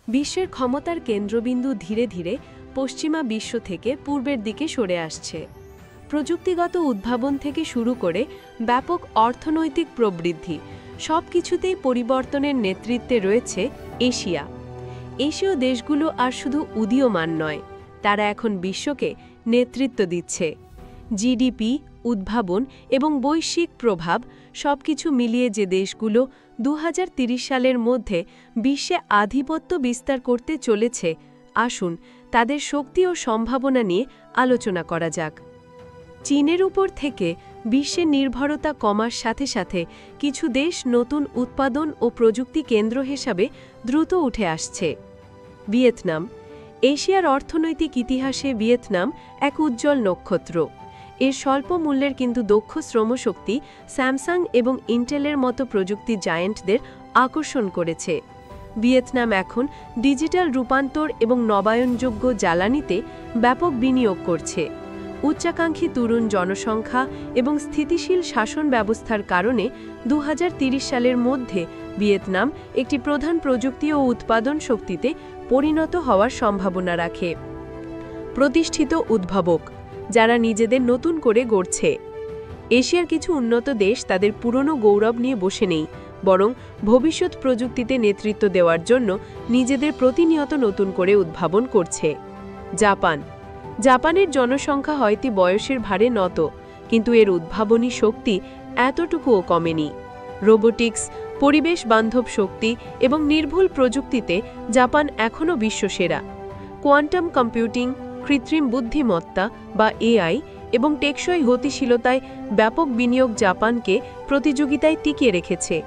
বিশ্বের ক্ষমতার কেন্দ্রবিন্দু ধীরে ধীরে পশ্চিমা বিশ্ব থেকে পূর্বের দিকে সরে আসছে। প্রযুক্তিগত উদ্ভাবন থেকে শুরু করে ব্যাপক অর্থনৈতিক প্রবৃদ্ধি সবকিছুতেই পরিবর্তনের নেতৃত্বে রয়েছে এশিয়া। এশীয় দেশগুলো আর শুধু উদীয়মান নয়, তারা এখন বিশ্বকে নেতৃত্ব দিচ্ছে। জিডিপি, উদ্ভাবন এবং বৈশ্বিক প্রভাব সবকিছু মিলিয়ে যে দেশগুলো 2030 সালের মধ্যে বিশ্বে আধিপত্য বিস্তার করতে চলেছে, আসুন তাদের শক্তি ও সম্ভাবনা নিয়ে আলোচনা করা যাক। চীনের উপর থেকে বিশ্বের নির্ভরতা কমার সাথে সাথে কিছু দেশ নতুন উৎপাদন ও প্রযুক্তি কেন্দ্র হিসাবে দ্রুত উঠে আসছে। ভিয়েতনাম। এশিয়ার অর্থনৈতিক ইতিহাসে ভিয়েতনাম এক উজ্জ্বল নক্ষত্র। এর স্বল্প মূল্যের কিন্তু দক্ষ শ্রমশক্তি স্যামসাং এবং ইন্টেলের মতো প্রযুক্তি জায়ান্টদের আকর্ষণ করেছে। ভিয়েতনাম এখন ডিজিটাল রূপান্তর এবং নবায়নযোগ্য জ্বালানিতে ব্যাপক বিনিয়োগ করছে। উচ্চাকাঙ্ক্ষী তরুণ জনসংখ্যা এবং স্থিতিশীল শাসন ব্যবস্থার কারণে 2030 সালের মধ্যে ভিয়েতনাম একটি প্রধান প্রযুক্তি ও উৎপাদন শক্তিতে পরিণত হওয়ার সম্ভাবনা রাখে। প্রতিষ্ঠিত উদ্ভাবক, যারা নিজেদের নতুন করে গড়ছে। এশিয়ার কিছু উন্নত দেশ তাদের পুরনো গৌরব নিয়ে বসে নেই, বরং ভবিষ্যৎ প্রযুক্তিতে নেতৃত্ব দেওয়ার জন্য নিজেদের প্রতিনিয়ত নতুন করে উদ্ভাবন করছে। জাপান। জাপানের জনসংখ্যা হয়তো বয়সের ভারে নত, কিন্তু এর উদ্ভাবনী শক্তি এতটুকুও কমেনি। রোবোটিক্স, পরিবেশ বান্ধব শক্তি এবং নির্ভুল প্রযুক্তিতে জাপান এখনও বিশ্বসেরা। কোয়ান্টাম কম্পিউটিং, কৃত্রিম বুদ্ধিমত্তা বা এআই এবং টেকসই গতিশীলতায় ব্যাপক বিনিয়োগ জাপানকে প্রতিযোগিতায় টিকিয়ে রেখেছে।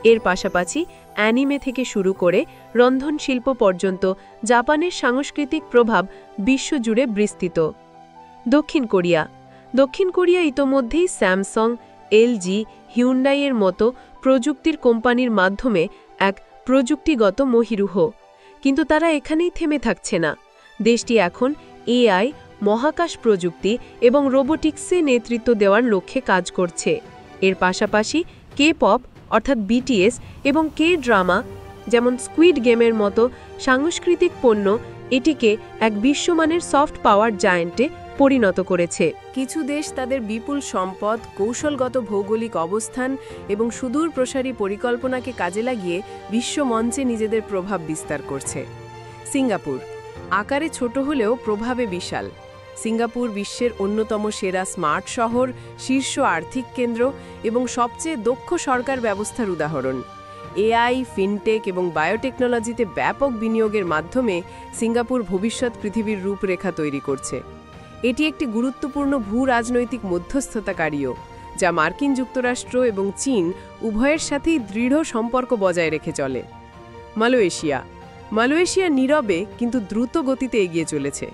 এর পাশাপাশি অ্যানিমে থেকে শুরু করে রন্ধনশিল্প পর্যন্ত জাপানের সাংস্কৃতিক প্রভাব বিশ্বজুড়ে বিস্তৃত। দক্ষিণ কোরিয়া। দক্ষিণ কোরিয়া ইতোমধ্যেই স্যামসাং, এলজি, হিউন্ডাইয়ের মতো প্রযুক্তির কোম্পানির মাধ্যমে এক প্রযুক্তিগত মহীরুহ। কিন্তু তারা এখানেই থেমে থাকছে না। দেশটি এখন এআই, মহাকাশ প্রযুক্তি এবং রোবোটিক্সে নেতৃত্ব দেওয়ার লক্ষ্যে কাজ করছে। এর পাশাপাশি কে-পপ অর্থাৎ বিটিএস এবং কে-ড্রামা যেমন স্কুইড গেমের মতো সাংস্কৃতিক পণ্য এটিকে এক বিশ্বমানের সফট পাওয়ার জায়ান্টে পরিণত করেছে। কিছু দেশ তাদের বিপুল সম্পদ, কৌশলগত ভৌগোলিক অবস্থান এবং সুদূর প্রসারী পরিকল্পনাকে কাজে লাগিয়ে বিশ্ব মঞ্চে নিজেদের প্রভাব বিস্তার করছে। সিঙ্গাপুর। আকারে ছোট হলেও প্রভাবে বিশাল। সিঙ্গাপুর বিশ্বের অন্যতম সেরা স্মার্ট শহর, শীর্ষ আর্থিক কেন্দ্র এবং সবচেয়ে দক্ষ সরকার ব্যবস্থার উদাহরণ। এআই, ফিনটেক এবং বায়োটেকনোলজিতে ব্যাপক বিনিয়োগের মাধ্যমে সিঙ্গাপুর ভবিষ্যৎ পৃথিবীর রূপরেখা তৈরি করছে। এটি একটি গুরুত্বপূর্ণ ভূ-রাজনৈতিক মধ্যস্থতাকারীও, যা মার্কিন যুক্তরাষ্ট্র এবং চীন উভয়ের সাথেই দৃঢ় সম্পর্ক বজায় রেখে চলে। মালয়েশিয়া। মালয়েশিয়া নীরবে কিন্তু দ্রুত গতিতে এগিয়ে চলেছে।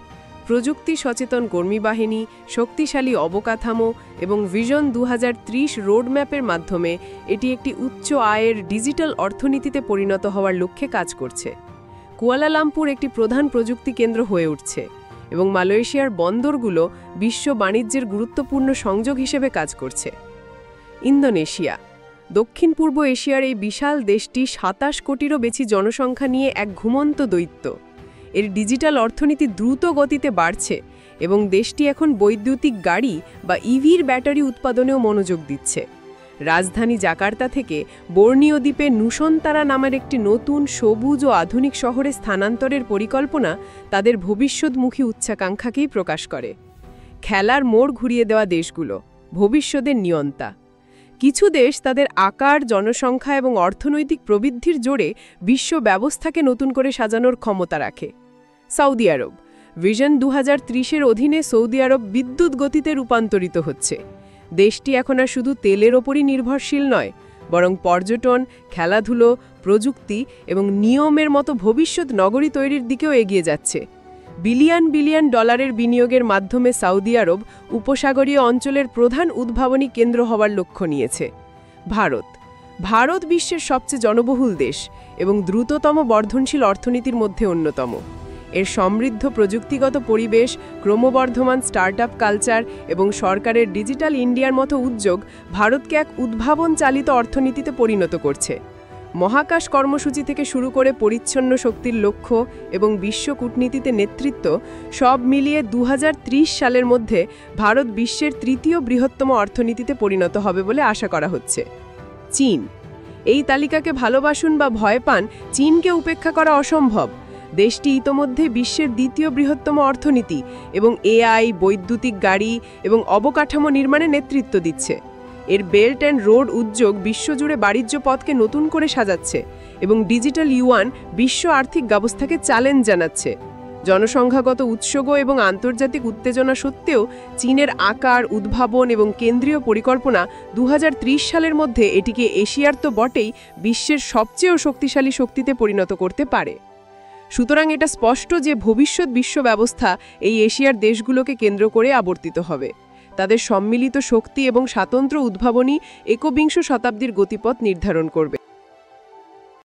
প্রযুক্তি সচেতন কর্মী বাহিনী, শক্তিশালী অবকাঠামো এবং ভিশন 2030 রোডম্যাপের মাধ্যমে এটি একটি উচ্চ আয়ের ডিজিটাল অর্থনীতিতে পরিণত হওয়ার লক্ষ্যে কাজ করছে। কুয়ালালামপুর একটি প্রধান প্রযুক্তি কেন্দ্র হয়ে উঠছে এবং মালয়েশিয়ার বন্দরগুলো বিশ্ব বাণিজ্যের গুরুত্বপূর্ণ সংযোগ হিসেবে কাজ করছে। ইন্দোনেশিয়া। দক্ষিণ পূর্ব এশিয়ার এই বিশাল দেশটি 27 কোটিরও বেশি জনসংখ্যা নিয়ে এক ঘুমন্ত দৈত্য। এর ডিজিটাল অর্থনীতি দ্রুত গতিতে বাড়ছে এবং দেশটি এখন বৈদ্যুতিক গাড়ি বা ইভির ব্যাটারি উৎপাদনেও মনোযোগ দিচ্ছে। রাজধানী জাকার্তা থেকে বোর্নিও দ্বীপে নুসন্তারা নামের একটি নতুন সবুজ ও আধুনিক শহরে স্থানান্তরের পরিকল্পনা তাদের ভবিষ্যৎমুখী উচ্চাকাঙ্ক্ষাকেই প্রকাশ করে। খেলার মোড় ঘুরিয়ে দেওয়া দেশগুলো, ভবিষ্যতের নিয়ন্তা। কিছু দেশ তাদের আকার, জনসংখ্যা এবং অর্থনৈতিক প্রবৃদ্ধির জোরে বিশ্ব ব্যবস্থাকে নতুন করে সাজানোর ক্ষমতা রাখে। সৌদি আরব। ভিশন 2030-এর অধীনে সৌদি আরব বিদ্যুৎ গতিতে রূপান্তরিত হচ্ছে। দেশটি এখন আর শুধু তেলের ওপরই নির্ভরশীল নয়, বরং পর্যটন, খেলাধুলো, প্রযুক্তি এবং নিয়মের মতো ভবিষ্যৎ নগরী তৈরির দিকেও এগিয়ে যাচ্ছে। বিলিয়ন বিলিয়ন ডলারের বিনিয়োগের মাধ্যমে সৌদি আরব উপসাগরীয় অঞ্চলের প্রধান উদ্ভাবনী কেন্দ্র হওয়ার লক্ষ্য নিয়েছে। ভারত। ভারত বিশ্বের সবচেয়ে জনবহুল দেশ এবং দ্রুততম বর্ধনশীল অর্থনীতির মধ্যে অন্যতম। এর সমৃদ্ধ প্রযুক্তিগত পরিবেশ, ক্রমবর্ধমান স্টার্টআপ কালচার এবং সরকারের ডিজিটাল ইন্ডিয়ার মতো উদ্যোগ ভারতকে এক উদ্ভাবন চালিত অর্থনীতিতে পরিণত করছে। মহাকাশ কর্মসূচি থেকে শুরু করে পরিচ্ছন্ন শক্তির লক্ষ্য এবং বিশ্ব কূটনীতিতে নেতৃত্ব সব মিলিয়ে 2030 সালের মধ্যে ভারত বিশ্বের তৃতীয় বৃহত্তম অর্থনীতিতে পরিণত হবে বলে আশা করা হচ্ছে। চীন। এই তালিকাকে ভালোবাসুন বা ভয় পান, চীনকে উপেক্ষা করা অসম্ভব। দেশটি ইতোমধ্যে বিশ্বের দ্বিতীয় বৃহত্তম অর্থনীতি এবং এআই, বৈদ্যুতিক গাড়ি এবং অবকাঠামো নির্মাণে নেতৃত্ব দিচ্ছে। এর বেল্ট অ্যান্ড রোড উদ্যোগ বিশ্বজুড়ে বাণিজ্য পথকে নতুন করে সাজাচ্ছে এবং ডিজিটাল ইউয়ান বিশ্ব আর্থিক ব্যবস্থাকে চ্যালেঞ্জ জানাচ্ছে। জনসংখ্যাগত উৎসগ এবং আন্তর্জাতিক উত্তেজনা সত্ত্বেও চীনের আকার, উদ্ভাবন এবং কেন্দ্রীয় পরিকল্পনা 2030 সালের মধ্যে এটিকে এশিয়ার তো বটেই বিশ্বের সবচেয়ে শক্তিশালী শক্তিতে পরিণত করতে পারে। সুতরাং এটা স্পষ্ট যে ভবিষ্যৎ বিশ্ব ব্যবস্থা এই এশিয়ার দেশগুলোকে কেন্দ্র করে আবর্তিত হবে। তাদের সম্মিলিত শক্তি এবং স্বাতন্ত্র্য উদ্ভাবনী একবিংশ শতাব্দীর গতিপথ নির্ধারণ করবে।